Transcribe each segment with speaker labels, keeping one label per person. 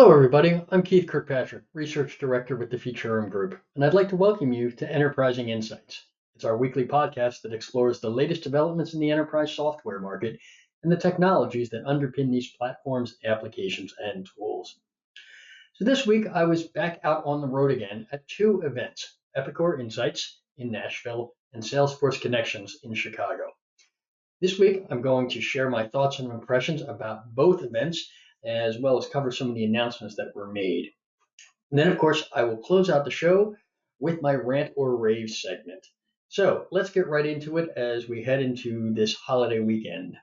Speaker 1: Hello, everybody. I'm Keith Kirkpatrick, Research Director with TheFuturumGroup, and I'd like to welcome you to Enterprising Insights. It's our weekly podcast that explores the latest developments in the enterprise software market and the technologies that underpin these platforms, applications, and tools. So this week, I was back out on the road again at two events, Epicor Insights in Nashville and Salesforce Connections in Chicago. This week, I'm going to share my thoughts and impressions about both events, as well as cover some of the announcements that were made. And then, of course, I will close out the show with my Rant or Rave segment. So let's get right into it as we head into this holiday weekend.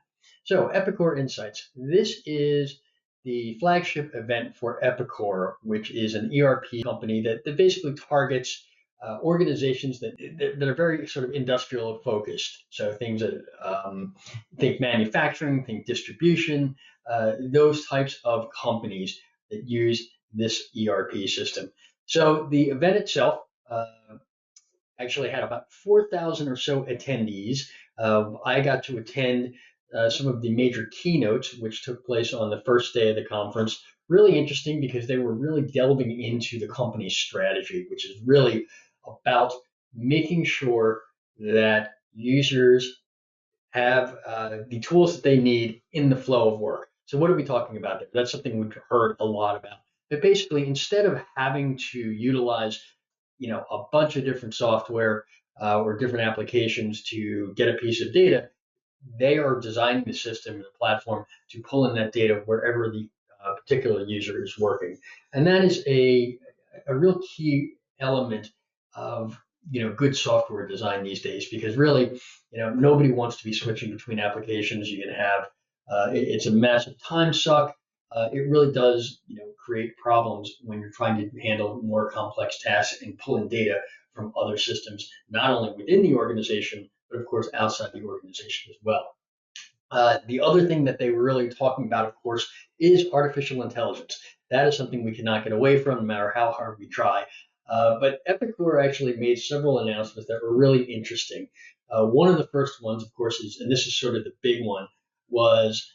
Speaker 1: So Epicor Insights. This is the flagship event for Epicor, which is an ERP company that basically targets organizations that are very sort of industrial focused. So things that think manufacturing, think distribution, those types of companies that use this ERP system. So the event itself actually had about 4,000 or so attendees. I got to attend some of the major keynotes, which took place on the first day of the conference. Really interesting because they were really delving into the company's strategy, which is really about making sure that users have the tools that they need in the flow of work. So what are we talking about there? That's something we've heard a lot about. But basically, instead of having to utilize, a bunch of different software or different applications to get a piece of data, they are designing the system and the platform to pull in that data wherever the particular user is working. And that is a real key element of good software design these days, because really, nobody wants to be switching between applications. You can have it's a massive time suck. It really does, create problems when you're trying to handle more complex tasks and pull in data from other systems, not only within the organization, but of course outside the organization as well. The other thing that they were really talking about, of course, is artificial intelligence. That is something we cannot get away from, no matter how hard we try. But Epicor actually made several announcements that were really interesting. One of the first ones, of course, and this is sort of the big one, was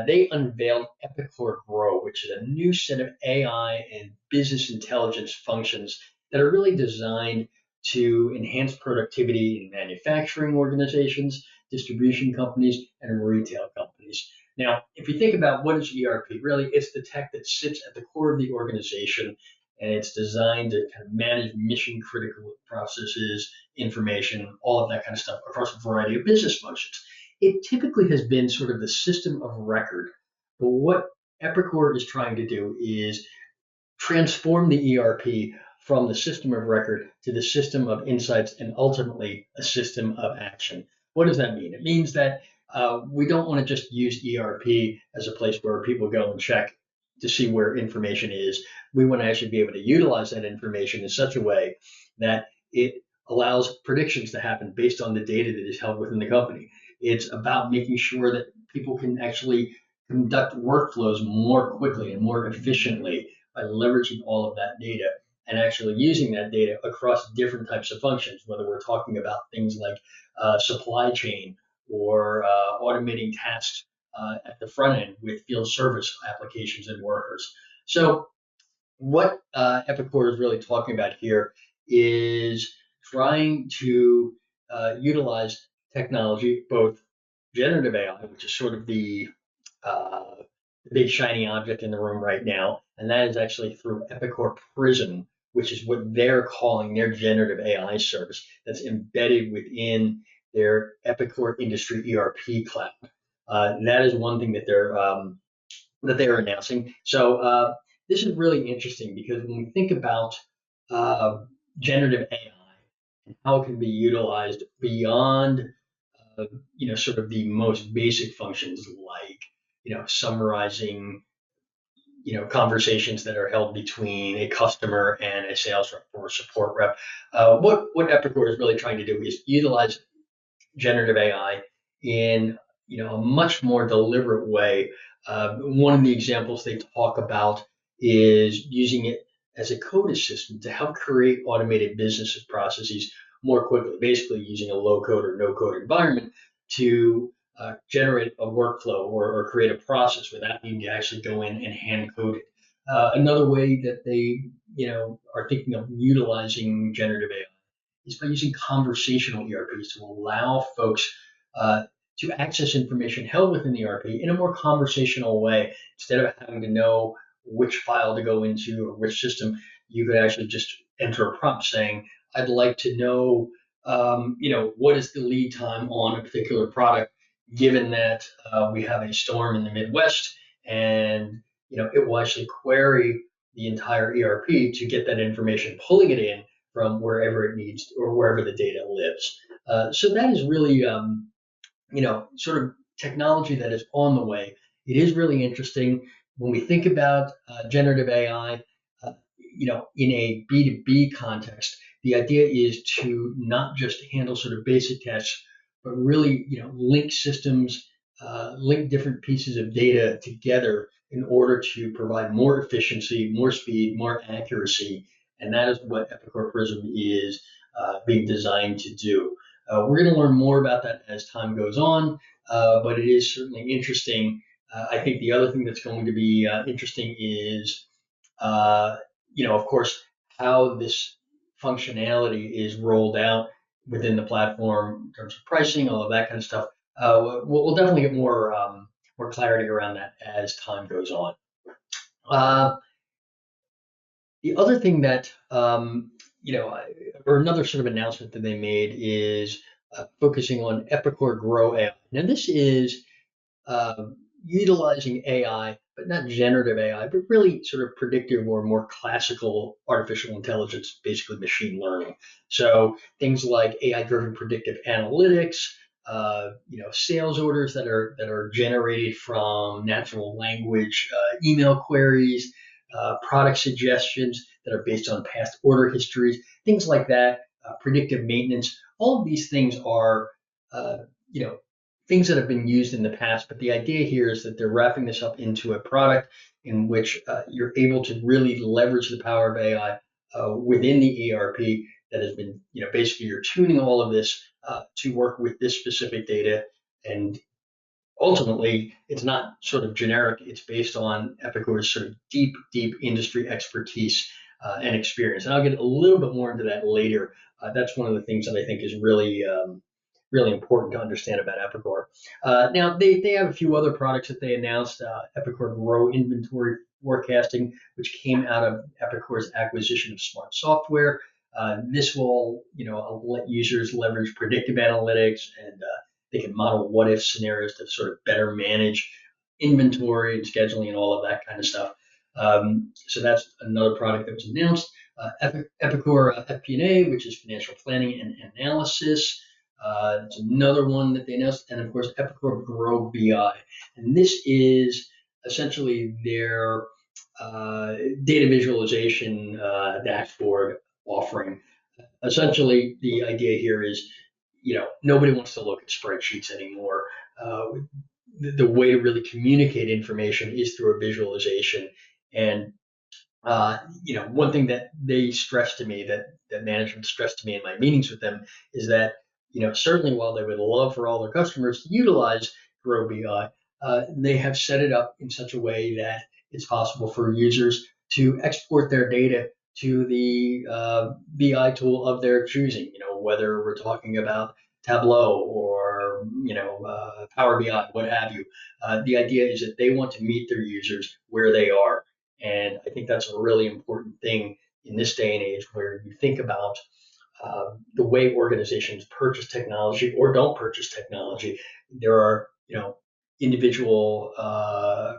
Speaker 1: they unveiled Epicor Grow, which is a new set of AI and business intelligence functions that are really designed to enhance productivity in manufacturing organizations, distribution companies, and retail companies. Now, if you think about what is ERP, really, it's the tech that sits at the core of the organization, and it's designed to kind of manage mission critical processes, information, all of that kind of stuff across a variety of business functions. It typically has been sort of the system of record, but what Epicor is trying to do is transform the ERP from the system of record to the system of insights and ultimately a system of action. What does that mean? It means that we don't want to just use ERP as a place where people go and check to see where information is. We want to actually be able to utilize that information in such a way that it allows predictions to happen based on the data that is held within the company. It's about making sure that people can actually conduct workflows more quickly and more efficiently by leveraging all of that data and actually using that data across different types of functions, whether we're talking about things like supply chain or automating tasks at the front end with field service applications and workers. So what Epicor is really talking about here is trying to utilize technology, both generative AI, which is sort of the big shiny object in the room right now, and that is actually through EpicorPrism, which is what they're calling their generative AI service that's embedded within their Epicor Industry ERP cloud. That is one thing that they're announcing. So this is really interesting because when we think about generative AI and how it can be utilized beyond sort of the most basic functions like summarizing conversations that are held between a customer and a sales rep or a support rep. What Epicor is really trying to do is utilize generative AI in a much more deliberate way. One of the examples they talk about is using it as a code assistant to help create automated business processes more quickly, basically using a low code or no code environment to generate a workflow or create a process without needing to actually go in and hand code it. Another way that they, are thinking of utilizing generative AI is by using conversational ERPs to allow folks to access information held within the ERP in a more conversational way. Instead of having to know which file to go into or which system, you could actually just enter a prompt saying, "I'd like to know, what is the lead time on a particular product, given that we have a storm in the Midwest," and it will actually query the entire ERP to get that information, pulling it in from wherever it needs or wherever the data lives. So that is really, sort of technology that is on the way. It is really interesting when we think about generative AI, in a B2B context. The idea is to not just handle sort of basic tasks, but really, link systems, link different pieces of data together in order to provide more efficiency, more speed, more accuracy. And that is what EpicorPrism is being designed to do. We're going to learn more about that as time goes on, but it is certainly interesting. I think the other thing that's going to be interesting is, of course, how this functionality is rolled out within the platform in terms of pricing, all of that kind of stuff. We'll definitely get more clarity around that as time goes on. The other thing that, or another sort of announcement that they made is focusing on Epicor Grow AI. Now, this is utilizing AI, but not generative AI, but really sort of predictive or more classical artificial intelligence, basically machine learning. So things like AI-driven predictive analytics, sales orders that are generated from natural language email queries, product suggestions that are based on past order histories, things like that, predictive maintenance. All of these things are, things that have been used in the past, but the idea here is that they're wrapping this up into a product in which you're able to really leverage the power of AI within the ERP that has been, basically you're tuning all of this to work with this specific data. And ultimately, it's not sort of generic. It's based on Epicor's sort of deep industry expertise and experience. And I'll get a little bit more into that later. That's one of the things that I think is really important to understand about Epicor. Now, they have a few other products that they announced. Epicor Grow Inventory Forecasting, which came out of Epicor's acquisition of Smart Software. This will, let users leverage predictive analytics, and they can model what-if scenarios to sort of better manage inventory and scheduling and all of that kind of stuff. So that's another product that was announced. Epicor FP&A, which is financial planning and analysis. It's another one that they announced, and of course, Epicor Grow BI. And this is essentially their data visualization dashboard offering. Essentially, the idea here is, nobody wants to look at spreadsheets anymore. The way to really communicate information is through a visualization. And one thing that they stressed to me, that management stressed to me in my meetings with them, is that certainly while they would love for all their customers to utilize Grow BI, they have set it up in such a way that it's possible for users to export their data to the BI tool of their choosing, whether we're talking about Tableau or, Power BI, what have you. The idea is that they want to meet their users where they are. And I think that's a really important thing in this day and age, where you think about the way organizations purchase technology or don't purchase technology. There are, individual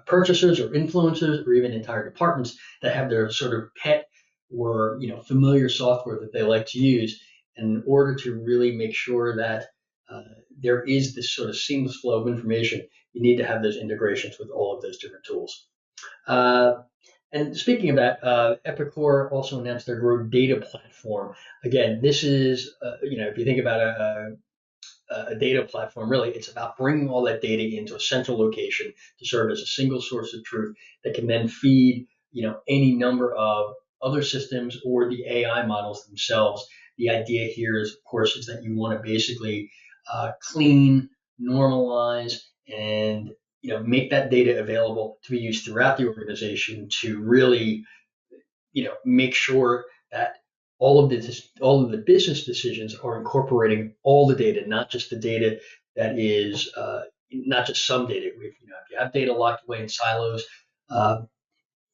Speaker 1: purchasers or influencers or even entire departments that have their sort of pet or, familiar software that they like to use. And in order to really make sure that there is this sort of seamless flow of information, you need to have those integrations with all of those different tools. And speaking of that, Epicor also announced their Grow Data Platform. Again, this is, if you think about a data platform, really, it's about bringing all that data into a central location to serve as a single source of truth that can then feed, any number of other systems or the AI models themselves. The idea here is, of course, is that you want to basically clean, normalize, and make that data available to be used throughout the organization to really, make sure that all of the business decisions are incorporating all the data, not just the data that is not just some data. If you have data locked away in silos, uh,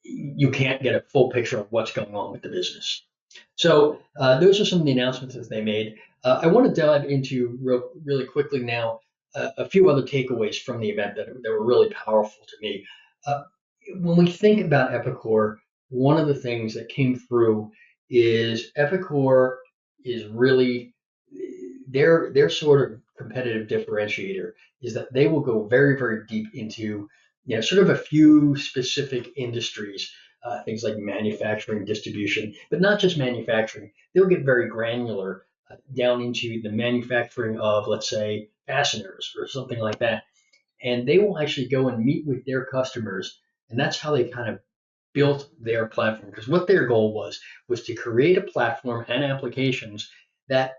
Speaker 1: you can't get a full picture of what's going on with the business. So those are some of the announcements that they made. I want to dive into really quickly now a few other takeaways from the event that were really powerful to me. Uh, when we think about Epicor, one of the things that came through is Epicor is really their sort of competitive differentiator is that they will go very, very deep into sort of a few specific industries, things like manufacturing, distribution, but not just manufacturing. They'll get very granular down into the manufacturing of, let's say, fasteners or something like that. And they will actually go and meet with their customers. And that's how they kind of built their platform. Because what their goal was to create a platform and applications that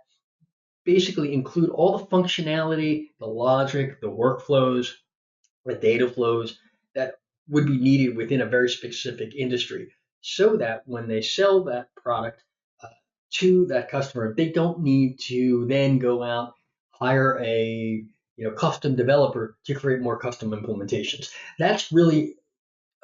Speaker 1: basically include all the functionality, the logic, the workflows, the data flows that would be needed within a very specific industry so that when they sell that product uh, to that customer, they don't need to then go out, hire a custom developer to create more custom implementations. That's really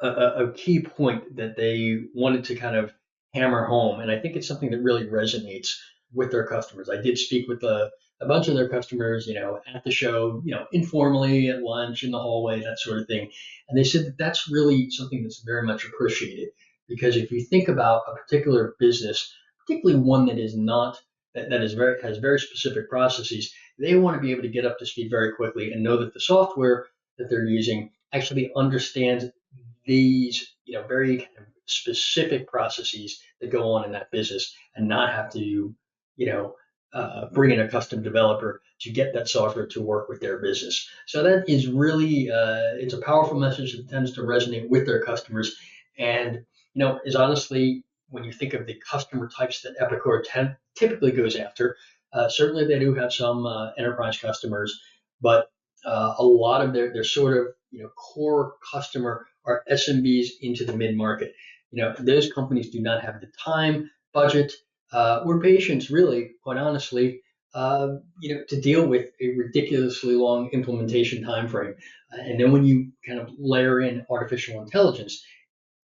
Speaker 1: a key point that they wanted to kind of hammer home. And I think it's something that really resonates with their customers. I did speak with a bunch of their customers, at the show, informally at lunch, in the hallway, that sort of thing. And they said that that's really something that's very much appreciated. Because if you think about a particular business, particularly one that is not, that is has very specific processes, they want to be able to get up to speed very quickly and know that the software that they're using actually understands these very kind of specific processes that go on in that business and not have to bring in a custom developer to get that software to work with their business. So that is really it's a powerful message that tends to resonate with their customers, and is honestly, when you think of the customer types that Epicor typically goes after, certainly they do have some enterprise customers, but a lot of their sort of core customer are SMBs into the mid market. Those companies do not have the time, budget, or patience, really, quite honestly, to deal with a ridiculously long implementation time frame. And then when you kind of layer in artificial intelligence,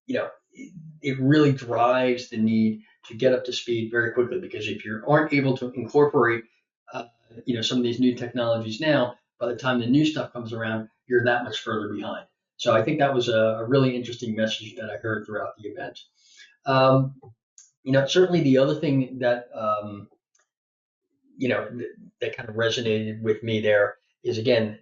Speaker 1: it really drives the need to get up to speed very quickly, because if you aren't able to incorporate some of these new technologies now, by the time the new stuff comes around, you're that much further behind. So I think that was a really interesting message that I heard throughout the event. Certainly the other thing that that kind of resonated with me there is, again,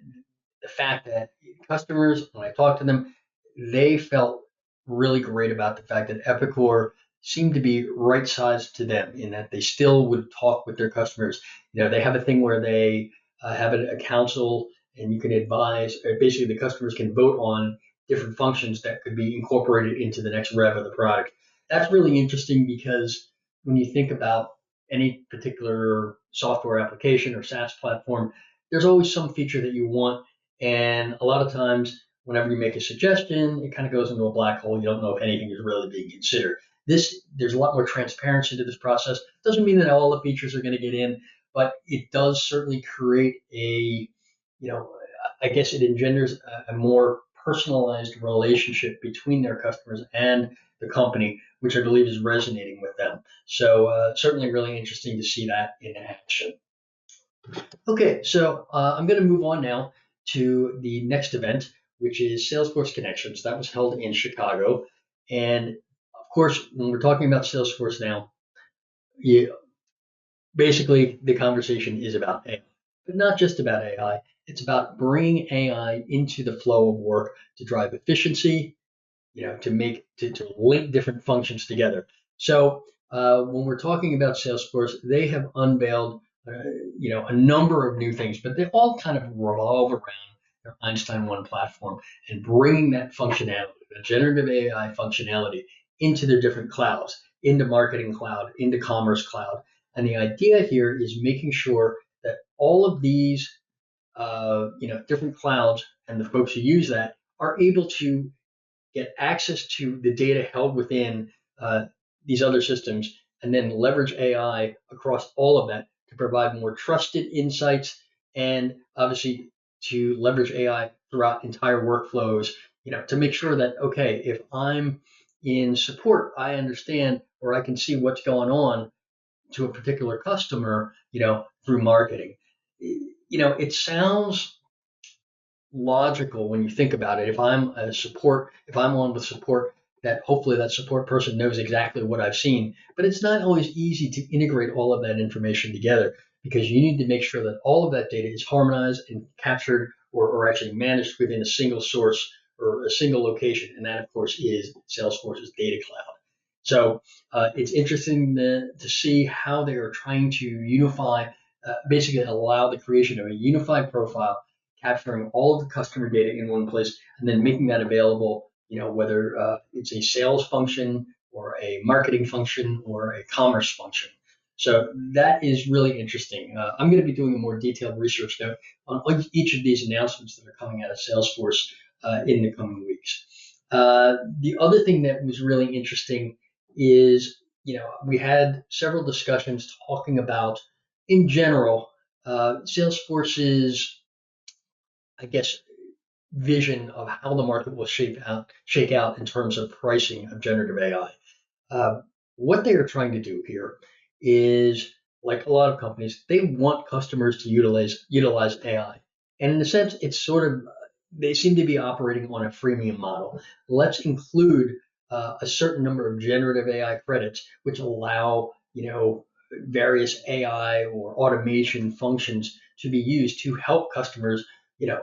Speaker 1: the fact that customers, when I talked to them, they felt really great about the fact that Epicor seemed to be right sized to them, in that they still would talk with their customers. They have a thing where they have a council, and you can advise, or basically the customers can vote on different functions that could be incorporated into the next rev of the product. That's really interesting, because when you think about any particular software application or SaaS platform, there's always some feature that you want. And a lot of times, whenever you make a suggestion, it kind of goes into a black hole. You don't know if anything is really being considered. There's a lot more transparency to this process. Doesn't mean that all the features are going to get in, but it does certainly create I guess it engenders a more personalized relationship between their customers and the company, which I believe is resonating with them. So certainly really interesting to see that in action. Okay, so I'm going to move on now to the next event, which is Salesforce Connections. That was held in Chicago. And of course, when we're talking about Salesforce now, basically the conversation is about AI, but not just about AI. It's about bringing AI into the flow of work to drive efficiency, to link different functions together. So when we're talking about Salesforce, they have unveiled a number of new things, but they all kind of revolve around their Einstein One platform and bringing that functionality, the generative AI functionality, into their different clouds, into Marketing Cloud, into Commerce Cloud. And the idea here is making sure that all of these different clouds, and the folks who use that are able to get access to the data held within uh, these other systems, and then leverage AI across all of that to provide more trusted insights, and obviously to leverage AI throughout entire workflows, to make sure that, okay, if I'm in support, I understand or I can see what's going on to a particular customer, through marketing. It sounds logical when you think about it. If I'm on with support, that hopefully that support person knows exactly what I've seen. But it's not always easy to integrate all of that information together, because you need to make sure that all of that data is harmonized and captured, or actually managed within a single source or a single location. And that, of course, is Salesforce's DataCloud. So it's interesting to see how they are trying to unify, basically allow the creation of a unified profile, capturing all of the customer data in one place, and then making that available, whether it's a sales function or a marketing function or a commerce function. So that is really interesting. I'm going to be doing a more detailed research note on each of these announcements that are coming out of Salesforce in the coming weeks. The other thing that was really interesting is, we had several discussions talking about, in general, Salesforce's, I guess, vision of how the market will shake out in terms of pricing of generative AI. What they are trying to do here is, like a lot of companies, they want customers to utilize AI, and in a sense, it's sort of, they seem to be operating on a freemium model. Let's include a certain number of generative AI credits, which allow various AI or automation functions to be used to help customers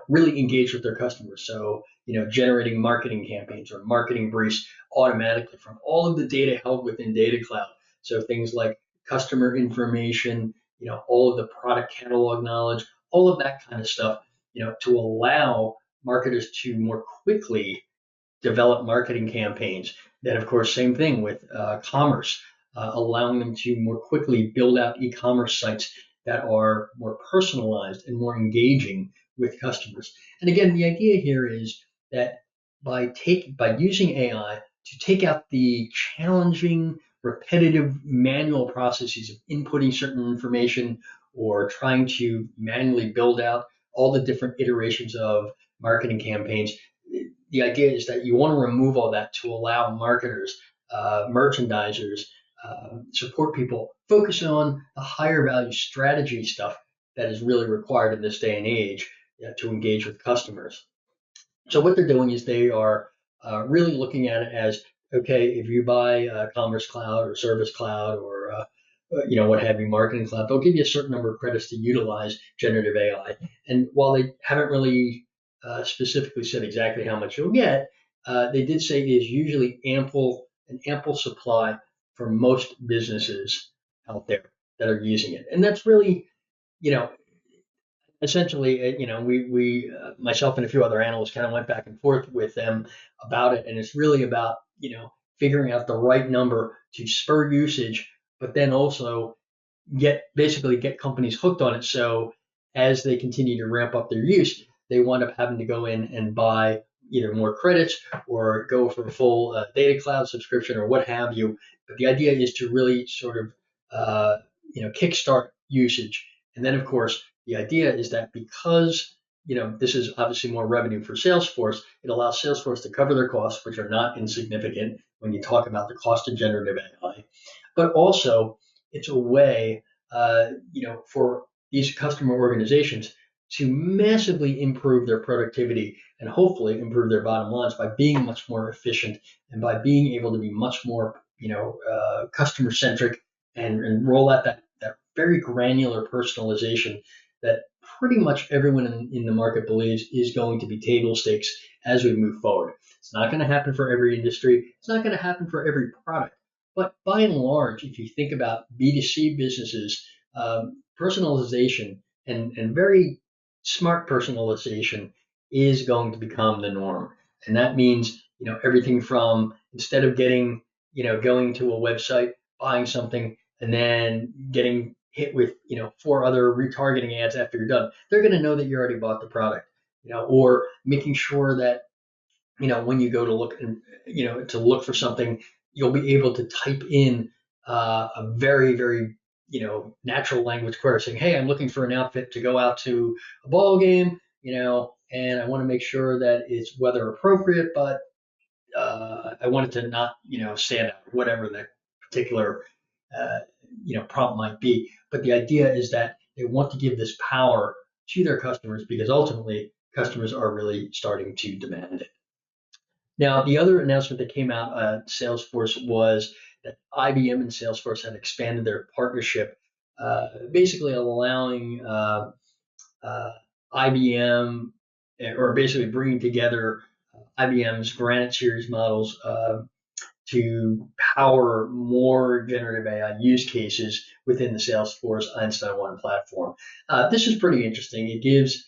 Speaker 1: really engage with their customers. So, generating marketing campaigns or marketing briefs automatically from all of the data held within DataCloud. So things like customer information, all of the product catalog knowledge, all of that kind of stuff, to allow marketers to more quickly develop marketing campaigns. Then, of course, same thing with commerce, allowing them to more quickly build out e-commerce sites that are more personalized and more engaging with customers. And again, the idea here is that by using AI to take out the challenging, repetitive manual processes of inputting certain information, or trying to manually build out all the different iterations of marketing campaigns, the idea is that you want to remove all that to allow marketers, merchandisers, support people focus on the higher value strategy stuff that is really required in this day and age, to engage with customers. So what they're doing is they are really looking at it as, okay, if you buy CommerceCloud or Service Cloud or what have you, Marketing Cloud, they'll give you a certain number of credits to utilize generative AI. And while they haven't really specifically said exactly how much you'll get, they did say there's usually an ample supply for most businesses out there that are using it. And that's really, you know, essentially, we myself and a few other analysts kind of went back and forth with them about it, and it's really about figuring out the right number to spur usage, but then also basically get companies hooked on it. So as they continue to ramp up their use, they wind up having to go in and buy either more credits or go for a full DataCloud subscription or what have you. But the idea is to really sort of kickstart usage, and then of course the idea is that because this is obviously more revenue for Salesforce, it allows Salesforce to cover their costs, which are not insignificant when you talk about the cost of generative AI. But also, it's a way, for these customer organizations to massively improve their productivity and hopefully improve their bottom lines by being much more efficient and by being able to be much more, customer centric, and roll out that very granular personalization that pretty much everyone in the market believes is going to be table stakes as we move forward. It's not going to happen for every industry. It's not going to happen for every product. But by and large, if you think about B2C businesses, personalization and very smart personalization is going to become the norm. And that means, everything from, instead of going to a website, buying something, and then getting hit with 4 other retargeting ads after you're done, they're going to know that you already bought the product. Or making sure that when you go to look and to look for something, you'll be able to type in a very, very natural language query saying, hey, I'm looking for an outfit to go out to a ball game, and I want to make sure that it's weather appropriate, but I want it to not stand out, whatever the particular uh, prompt might be. But the idea is that they want to give this power to their customers because ultimately customers are really starting to demand it. Now, the other announcement that came out at Salesforce was that IBM and Salesforce have expanded their partnership, basically allowing IBM, or basically bringing together IBM's Granite series models to power more generative AI use cases within the Salesforce Einstein 1 platform. This is pretty interesting. It gives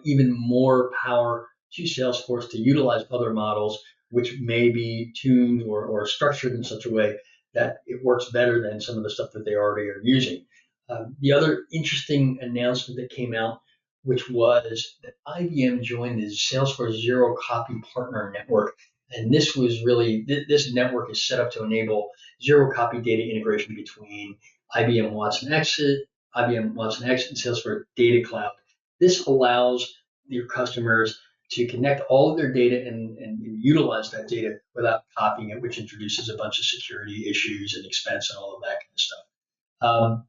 Speaker 1: even more power to Salesforce to utilize other models, which may be tuned or structured in such a way that it works better than some of the stuff that they already are using. The other interesting announcement that came out, which was that IBM joined the Salesforce Zero Copy Partner Network. And this was really, this network is set up to enable zero copy data integration between IBM Watson X, and Salesforce DataCloud. This allows your customers to connect all of their data and utilize that data without copying it, which introduces a bunch of security issues and expense and all of that kind of stuff.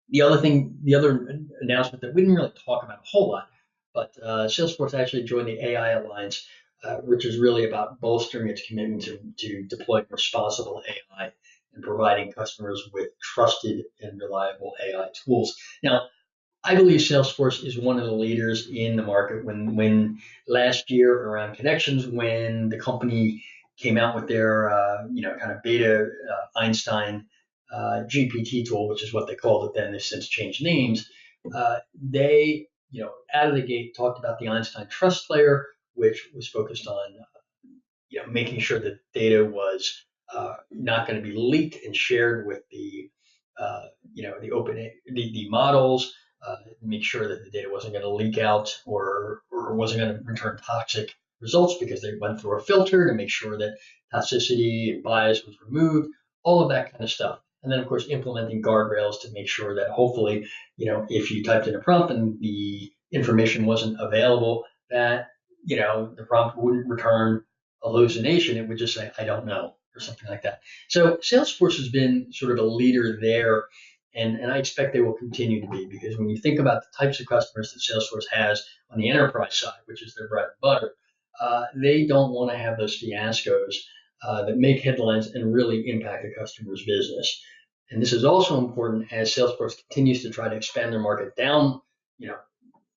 Speaker 1: The other announcement that we didn't really talk about a whole lot, but Salesforce actually joined the AI Alliance, which is really about bolstering its commitment to deploying responsible AI and providing customers with trusted and reliable AI tools. Now, I believe Salesforce is one of the leaders in the market. When last year around Connections, when the company came out with their kind of beta Einstein GPT tool, which is what they called it then, they've since changed names. They out of the gate talked about the Einstein Trust Layer, which was focused on making sure that data was not going to be leaked and shared with the the models. Make sure that the data wasn't going to leak out or wasn't going to return toxic results because they went through a filter to make sure that toxicity and bias was removed, all of that kind of stuff. And then, of course, implementing guardrails to make sure that hopefully, if you typed in a prompt and the information wasn't available, that, the prompt wouldn't return a hallucination. It would just say, I don't know, or something like that. So Salesforce has been sort of a leader there. And I expect they will continue to be, because when you think about the types of customers that Salesforce has on the enterprise side, which is their bread and butter, they don't want to have those fiascos that make headlines and really impact the customer's business. And this is also important as Salesforce continues to try to expand their market down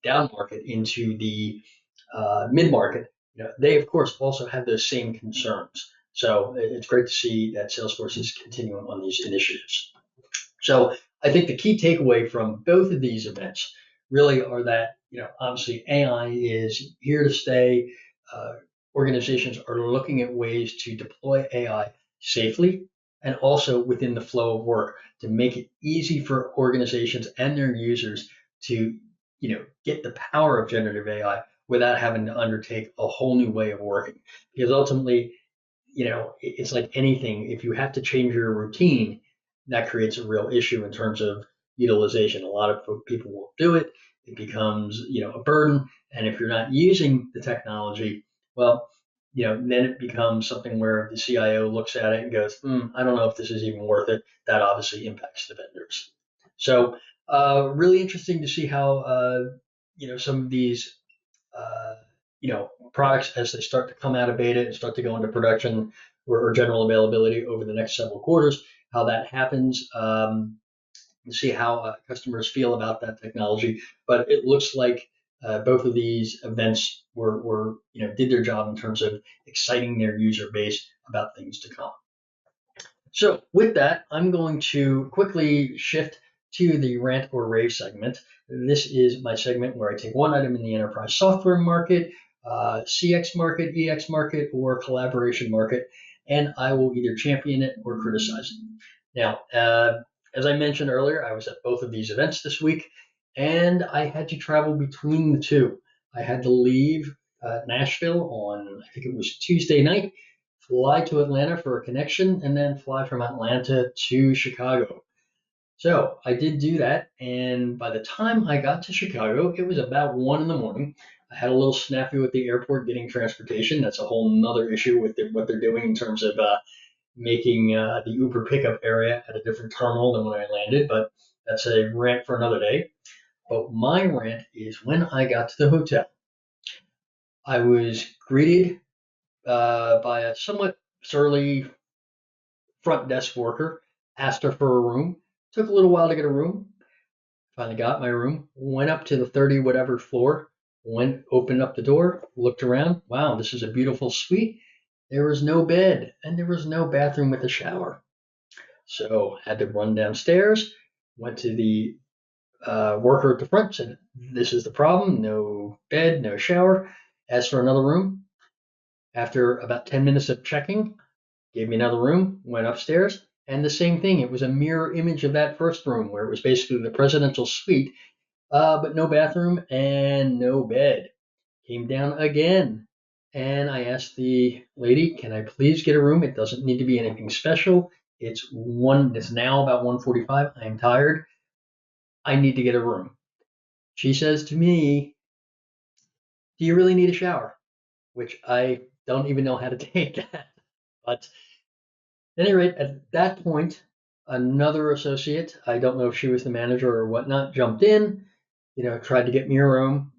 Speaker 1: market into the mid market. They of course also have those same concerns. So it's great to see that Salesforce is continuing on these initiatives. So I think the key takeaway from both of these events really are that, obviously AI is here to stay. Organizations are looking at ways to deploy AI safely and also within the flow of work to make it easy for organizations and their users to, get the power of generative AI without having to undertake a whole new way of working. Because ultimately, it's like anything. If you have to change your routine, that creates a real issue in terms of utilization. A lot of people won't do it. It becomes, a burden. And if you're not using the technology, well, then it becomes something where the CIO looks at it and goes, I don't know if this is even worth it. That obviously impacts the vendors. So really interesting to see how, some of these, products, as they start to come out of beta and start to go into production or general availability over the next several quarters, how that happens, and see how customers feel about that technology. But it looks like both of these events were did their job in terms of exciting their user base about things to come. So with that, I'm going to quickly shift to the Rant or Rave segment. This is my segment where I take one item in the enterprise software market, CX market, EX market, or collaboration market, and I will either champion it or criticize it. Now, as I mentioned earlier, I was at both of these events this week, and I had to travel between the two. I had to leave Nashville on, I think it was Tuesday night, fly to Atlanta for a connection, and then fly from Atlanta to Chicago. So I did do that, and by the time I got to Chicago, it was about 1 in the morning. I had a little snafu at the airport getting transportation. That's a whole nother issue with what they're doing in terms of making the Uber pickup area at a different terminal than when I landed, but that's a rant for another day. But my rant is when I got to the hotel. I was greeted by a somewhat surly front desk worker, asked her for a room. Took a little while to get a room. Finally got my room, went up to the 30 whatever floor, opened up the door, looked around. Wow, this is a beautiful suite. There was no bed and there was no bathroom with a shower. So had to run downstairs, went to the worker at the front, said, this is the problem, no bed, no shower. Asked for another room. After about 10 minutes of checking, gave me another room, went upstairs, and the same thing. It was a mirror image of that first room where it was basically the presidential suite, but no bathroom and no bed. Came down again, and I asked the lady, can I please get a room? It doesn't need to be anything special. It's now about 1:45. I am tired. I need to get a room. She says to me, do you really need a shower? Which I don't even know how to take that. But at any rate, at that point, another associate, I don't know if she was the manager or whatnot, jumped in, tried to get me a room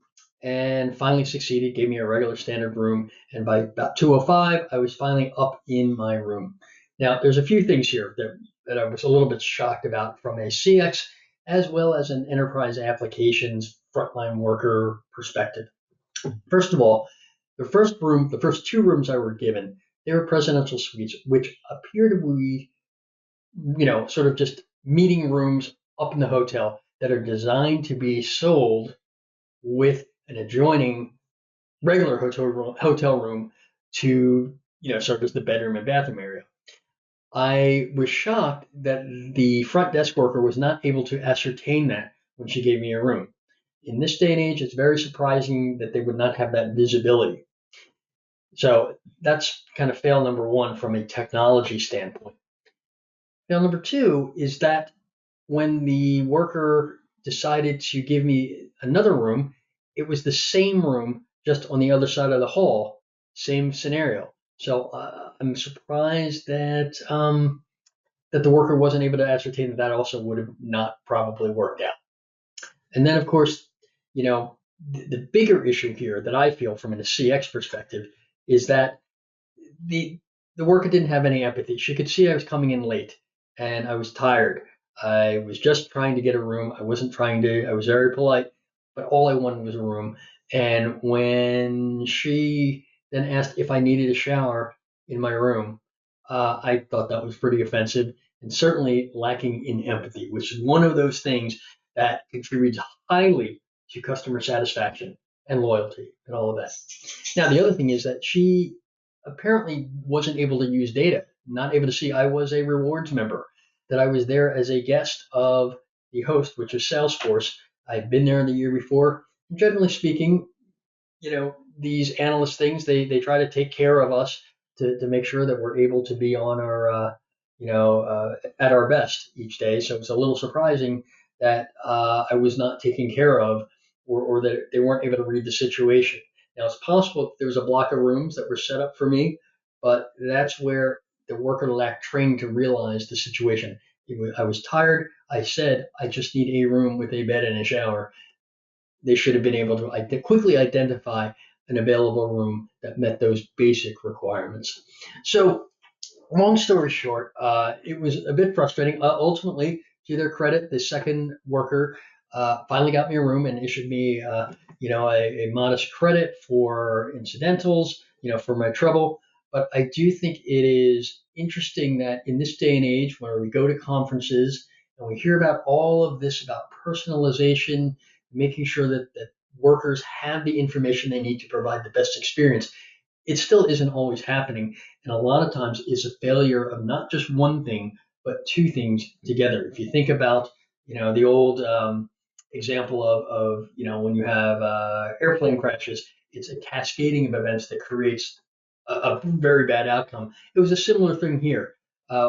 Speaker 1: and finally succeeded, gave me a regular standard room. And by about 2:05, I was finally up in my room. Now, there's a few things here that I was a little bit shocked about from a CX as well as an enterprise applications frontline worker perspective. First of all, the first two rooms I were given, they were presidential suites, which appear to be, sort of just meeting rooms up in the hotel that are designed to be sold with an adjoining regular hotel room to, serve as the bedroom and bathroom area. I was shocked that the front desk worker was not able to ascertain that when she gave me a room. In this day and age, it's very surprising that they would not have that visibility. So that's kind of fail number one from a technology standpoint. Fail number two is that when the worker decided to give me another room, it was the same room, just on the other side of the hall, same scenario. So I'm surprised that that the worker wasn't able to ascertain that also would have not probably worked out. And then, of course, the bigger issue here that I feel from a CX perspective is that the worker didn't have any empathy. She could see I was coming in late and I was tired. I was just trying to get a room. I was very polite, but all I wanted was a room. And when she then asked if I needed a shower in my room, I thought that was pretty offensive and certainly lacking in empathy, which is one of those things that contributes highly to customer satisfaction and loyalty and all of that. Now, the other thing is that she apparently wasn't able to use data, not able to see I was a rewards member, that I was there as a guest of the host, which is Salesforce. I've been there the year before. Generally speaking, these analyst things, they try to take care of us to make sure that we're able to be on our, at our best each day. So it's a little surprising that I was not taken care of or that they weren't able to read the situation. Now, it's possible that there was a block of rooms that were set up for me, but that's where the worker lacked training to realize the situation. I was tired. I said, I just need a room with a bed and a shower. They should have been able to quickly identify an available room that met those basic requirements. So, long story short, it was a bit frustrating. Ultimately, to their credit, the second worker finally got me a room and issued me, a modest credit for incidentals, for my trouble. But I do think it is interesting that in this day and age, where we go to conferences and we hear about all of this about personalization, making sure that workers have the information they need to provide the best experience, it still isn't always happening. And a lot of times it's a failure of not just one thing, but two things together. If you think about, the old example of when you have airplane crashes, it's a cascading of events that creates a very bad outcome. It was a similar thing here.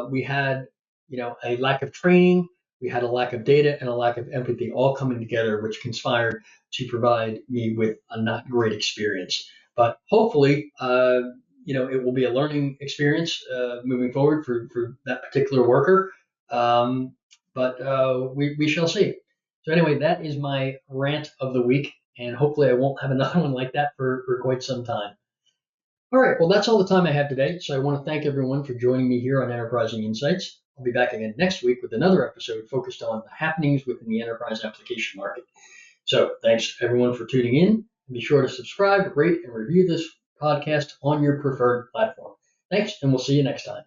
Speaker 1: We had, a lack of training, we had a lack of data, and a lack of empathy all coming together, which conspired to provide me with a not great experience. But hopefully, it will be a learning experience moving forward for that particular worker. But we shall see. So anyway, that is my rant of the week, and hopefully I won't have another one like that for quite some time. All right, well, that's all the time I have today. So I want to thank everyone for joining me here on Enterprising Insights. I'll be back again next week with another episode focused on the happenings within the enterprise application market. So thanks everyone for tuning in. Be sure to subscribe, rate, and review this podcast on your preferred platform. Thanks, and we'll see you next time.